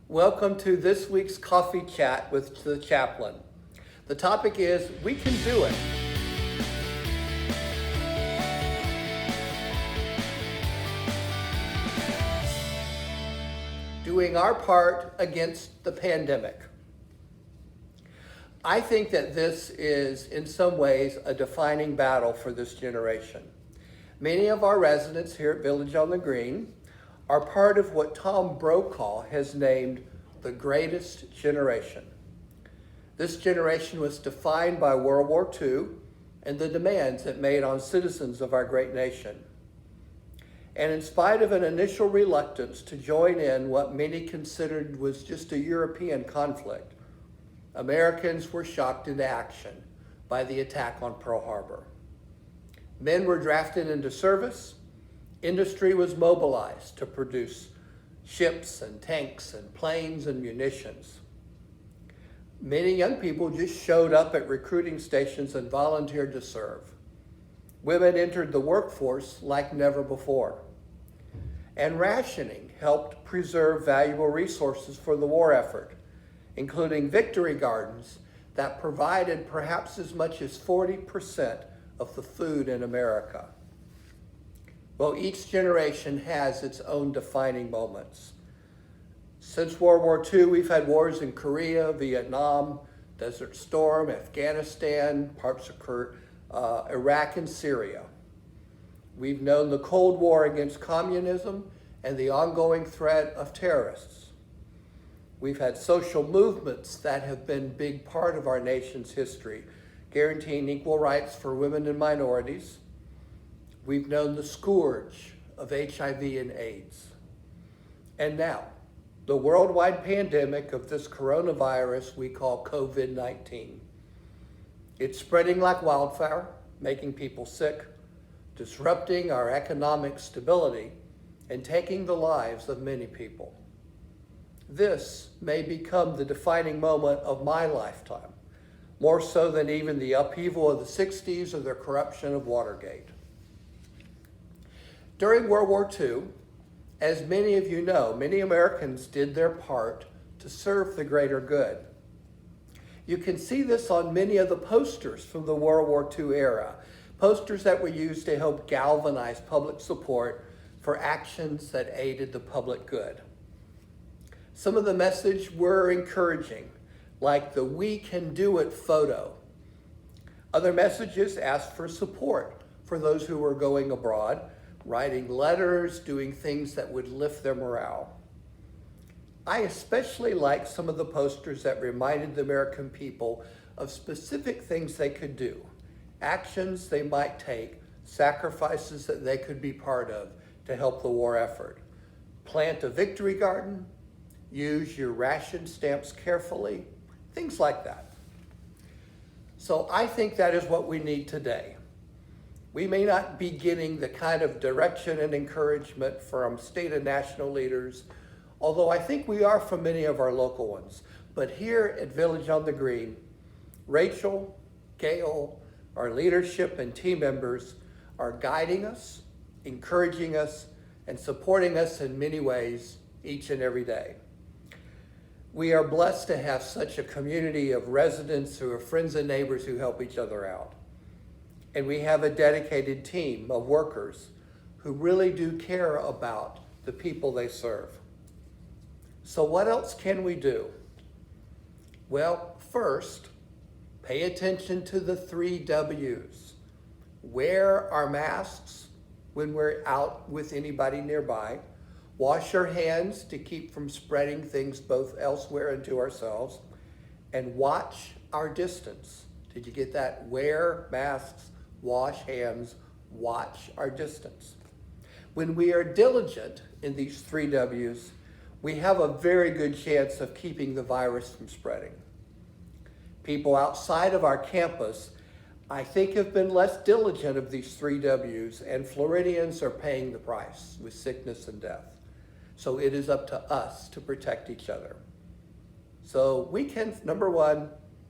Welcome to this week's Coffee Chat with the Chaplain. The topic is, we can do it. Doing our part against the pandemic. I think that this is, in some ways, a defining battle for this generation. Many of our residents here at Village on the Green are part of what Tom Brokaw has named the greatest generation. This generation was defined by World War II and the demands it made on citizens of our great nation. And in spite of an initial reluctance to join in what many considered was just a European conflict, Americans were shocked into action by the attack on Pearl Harbor. Men were drafted into service. Industry was mobilized to produce ships and tanks and planes and munitions. Many young people just showed up at recruiting stations and volunteered to serve. Women entered the workforce like never before. And rationing helped preserve valuable resources for the war effort, including victory gardens that provided perhaps as much as 40% of the food in America. Well, each generation has its own defining moments. Since World War II, we've had wars in Korea, Vietnam, Desert Storm, Afghanistan, parts of Iraq and Syria. We've known the Cold War against communism and the ongoing threat of terrorists. We've had social movements that have been a big part of our nation's history, guaranteeing equal rights for women and minorities. We've known the scourge of HIV and AIDS. And now, the worldwide pandemic of this coronavirus we call COVID-19. It's spreading like wildfire, making people sick, disrupting our economic stability, and taking the lives of many people. This may become the defining moment of my lifetime, more so than even the upheaval of the 60s or the corruption of Watergate. During World War II, as many of you know, many Americans did their part to serve the greater good. You can see this on many of the posters from the World War II era, posters that were used to help galvanize public support for actions that aided the public good. Some of the messages were encouraging, like the "We Can Do It" photo. Other messages asked for support for those who were going abroad, writing letters, doing things that would lift their morale. I especially liked some of the posters that reminded the American people of specific things they could do, actions they might take, sacrifices that they could be part of to help the war effort. Plant a victory garden, use your ration stamps carefully, things like that. So I think that is what we need today. We may not be getting the kind of direction and encouragement from state and national leaders, although I think we are from many of our local ones. But here at Village on the Green, Rachel, Gail, our leadership and team members are guiding us, encouraging us, and supporting us in many ways each and every day. We are blessed to have such a community of residents who are friends and neighbors who help each other out. And we have a dedicated team of workers who really do care about the people they serve. So what else can we do? Well, first, pay attention to the 3 W's. Wear our masks when we're out with anybody nearby. Wash our hands to keep from spreading things both elsewhere and to ourselves. And watch our distance. Did you get that? Wear masks, wash hands, watch our distance. When we are diligent in these 3 W's, we have a very good chance of keeping the virus from spreading. People outside of our campus, I think, have been less diligent of these 3 W's, and Floridians are paying the price with sickness and death. So it is up to us to protect each other. So we can, number 1,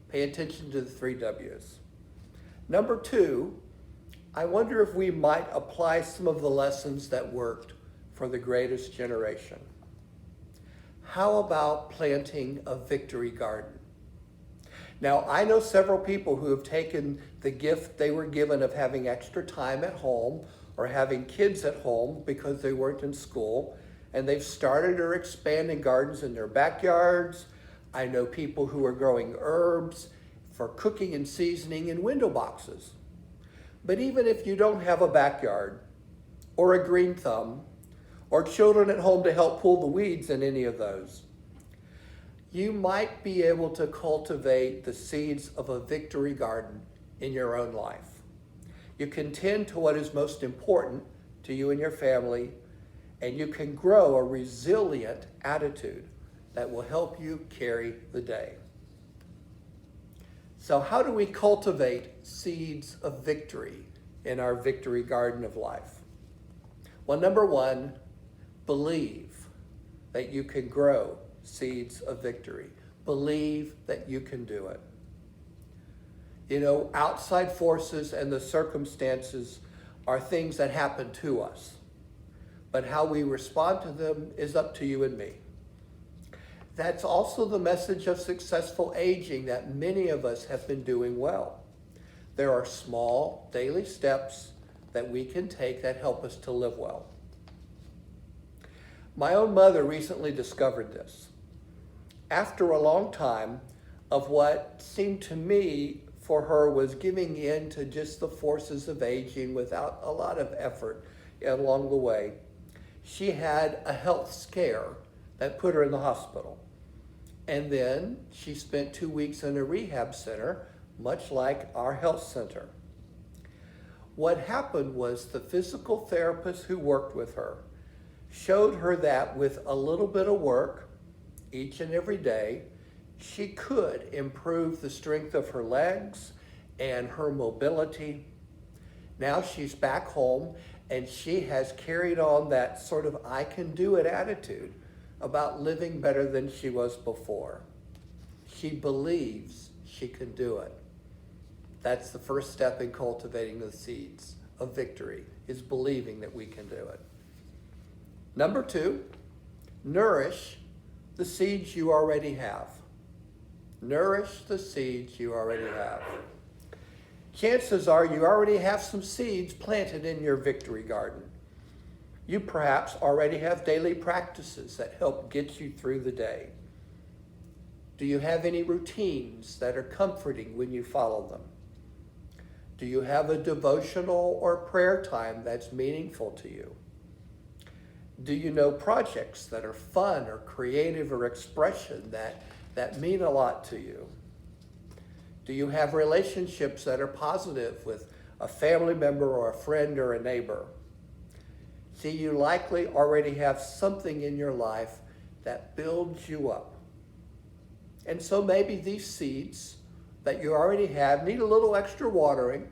pay attention to the 3 W's. Number 2, I wonder if we might apply some of the lessons that worked for the greatest generation. How about planting a victory garden? Now, I know several people who have taken the gift they were given of having extra time at home or having kids at home because they weren't in school, and they've started or expanding gardens in their backyards. I know people who are growing herbs for cooking and seasoning in window boxes. But even if you don't have a backyard or a green thumb or children at home to help pull the weeds in any of those, you might be able to cultivate the seeds of a victory garden in your own life. You can tend to what is most important to you and your family, and you can grow a resilient attitude that will help you carry the day. So how do we cultivate seeds of victory in our victory garden of life? Well, number one, believe that you can grow seeds of victory. Believe that you can do it. You know, outside forces and the circumstances are things that happen to us, but how we respond to them is up to you and me. That's also the message of successful aging that many of us have been doing well. There are small daily steps that we can take that help us to live well. My own mother recently discovered this. After a long time of what seemed to me for her was giving in to just the forces of aging without a lot of effort along the way, she had a health scare that put her in the hospital. And then she spent 2 weeks in a rehab center, much like our health center. What happened was the physical therapist who worked with her showed her that with a little bit of work each and every day, she could improve the strength of her legs and her mobility. Now she's back home and she has carried on that sort of I can do it attitude about living better than she was before. She believes she can do it. That's the first step in cultivating the seeds of victory, is believing that we can do it. Number two, nourish the seeds you already have. Nourish the seeds you already have. Chances are you already have some seeds planted in your victory garden. You perhaps already have daily practices that help get you through the day. Do you have any routines that are comforting when you follow them? Do you have a devotional or prayer time that's meaningful to you? Do you know projects that are fun or creative or expression that mean a lot to you? Do you have relationships that are positive with a family member or a friend or a neighbor? See, you likely already have something in your life that builds you up. And so maybe these seeds that you already have need a little extra watering.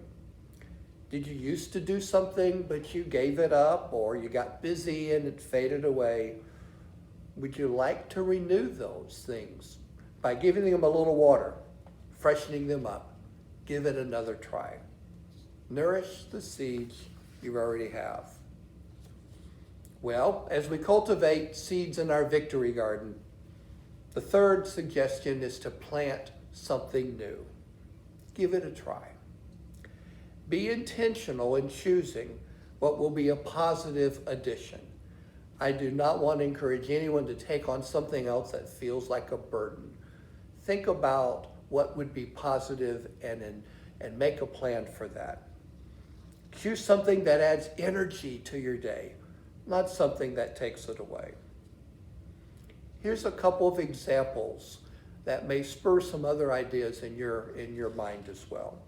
Did you used to do something, but you gave it up, or you got busy and it faded away? Would you like to renew those things by giving them a little water, freshening them up? Give it another try. Nourish the seeds you already have. Well, as we cultivate seeds in our victory garden, the third suggestion is to plant something new. Give it a try. Be intentional in choosing what will be a positive addition. I do not want to encourage anyone to take on something else that feels like a burden. Think about what would be positive and make a plan for that. Choose something that adds energy to your day, not something that takes it away. Here's a couple of examples that may spur some other ideas in your mind as well.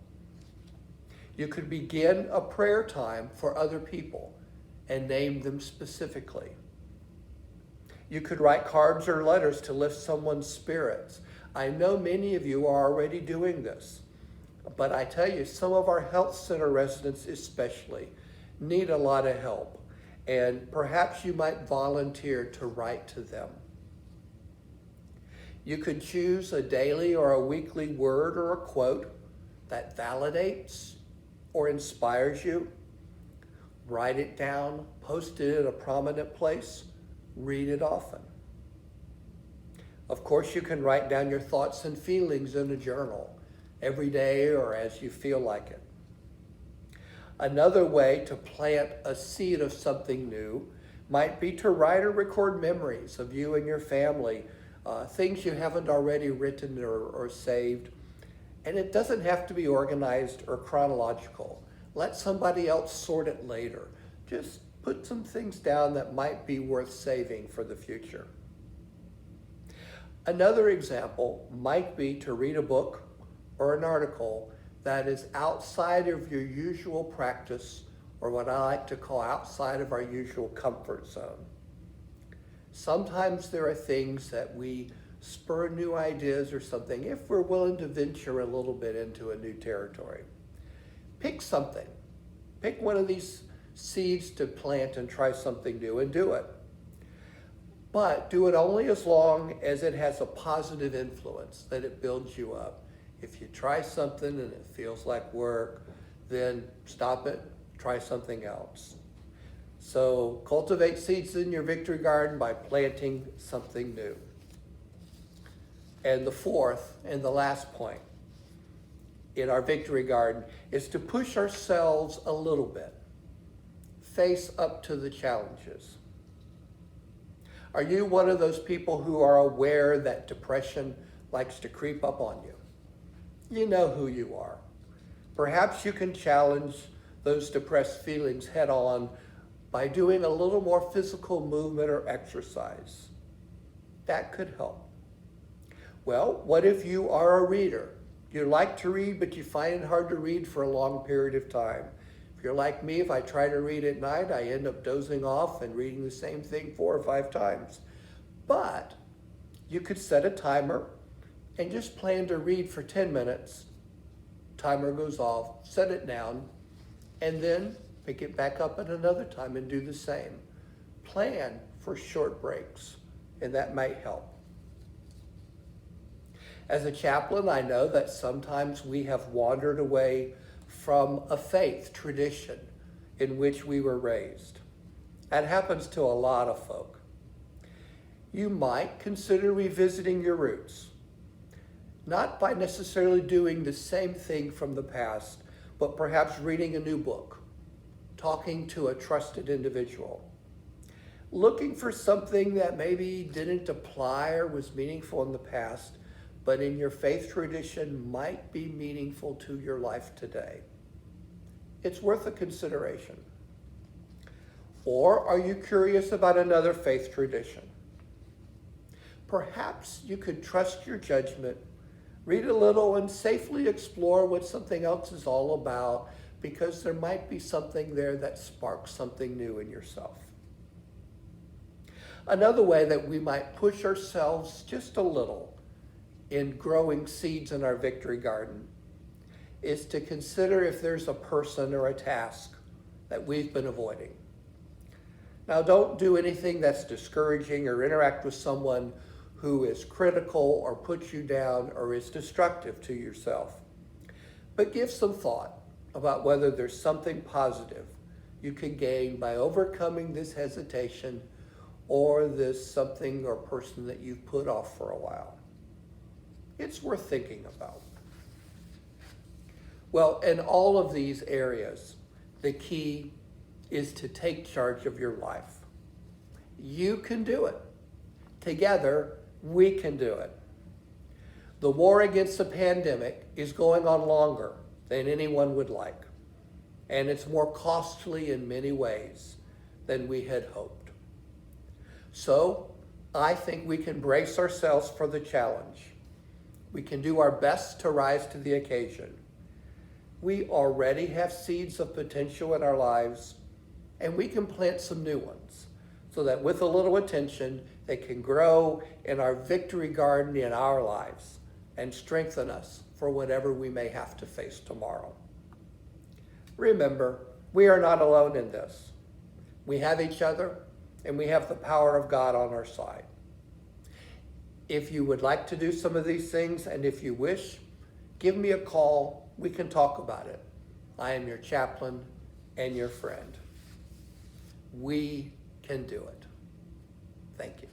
You could begin a prayer time for other people and name them specifically. You could write cards or letters to lift someone's spirits. I know many of you are already doing this, but I tell you, some of our health center residents especially need a lot of help, and perhaps you might volunteer to write to them. You could choose a daily or a weekly word or a quote that validates or inspires you. Write it down, post it in a prominent place, read it often. Of course, you can write down your thoughts and feelings in a journal every day or as you feel like it. Another way to plant a seed of something new might be to write or record memories of you and your family, things you haven't already written or saved. And it doesn't have to be organized or chronological. Let somebody else sort it later. Just put some things down that might be worth saving for the future. Another example might be to read a book or an article that is outside of your usual practice, or what I like to call outside of our usual comfort zone. Sometimes there are things that we spur new ideas or something if we're willing to venture a little bit into a new territory. Pick something. Pick one of these seeds to plant and try something new and do it. But do it only as long as it has a positive influence, that it builds you up. If you try something and it feels like work, then stop it, try something else. So cultivate seeds in your victory garden by planting something new. And the fourth and the last point in our victory garden is to push ourselves a little bit. Face up to the challenges. Are you one of those people who are aware that depression likes to creep up on you? You know who you are. Perhaps you can challenge those depressed feelings head on by doing a little more physical movement or exercise. That could help. Well, what if you are a reader? You like to read, but you find it hard to read for a long period of time. If you're like me, if I try to read at night, I end up dozing off and reading the same thing 4 or 5 times. But you could set a timer and just plan to read for 10 minutes. Timer goes off, set it down, and then pick it back up at another time and do the same. Plan for short breaks, and that might help. As a chaplain, I know that sometimes we have wandered away from a faith tradition in which we were raised. That happens to a lot of folk. You might consider revisiting your roots, not by necessarily doing the same thing from the past, but perhaps reading a new book, talking to a trusted individual, looking for something that maybe didn't apply or was meaningful in the past, but in your faith tradition might be meaningful to your life today. It's worth a consideration. Or are you curious about another faith tradition? Perhaps you could trust your judgment, read a little, and safely explore what something else is all about, because there might be something there that sparks something new in yourself. Another way that we might push ourselves just a little in growing seeds in our victory garden is to consider if there's a person or a task that we've been avoiding. Now, don't do anything that's discouraging or interact with someone who is critical or puts you down or is destructive to yourself. But give some thought about whether there's something positive you can gain by overcoming this hesitation or this something or person that you've put off for a while. It's worth thinking about. Well, in all of these areas, the key is to take charge of your life. You can do it. Together, we can do it. The war against the pandemic is going on longer than anyone would like, and it's more costly in many ways than we had hoped. So, I think we can brace ourselves for the challenge. We can do our best to rise to the occasion. We already have seeds of potential in our lives, and we can plant some new ones so that with a little attention, they can grow in our victory garden in our lives and strengthen us for whatever we may have to face tomorrow. Remember, we are not alone in this. We have each other, and we have the power of God on our side. If you would like to do some of these things, and if you wish, give me a call. We can talk about it. I am your chaplain and your friend. We can do it. Thank you.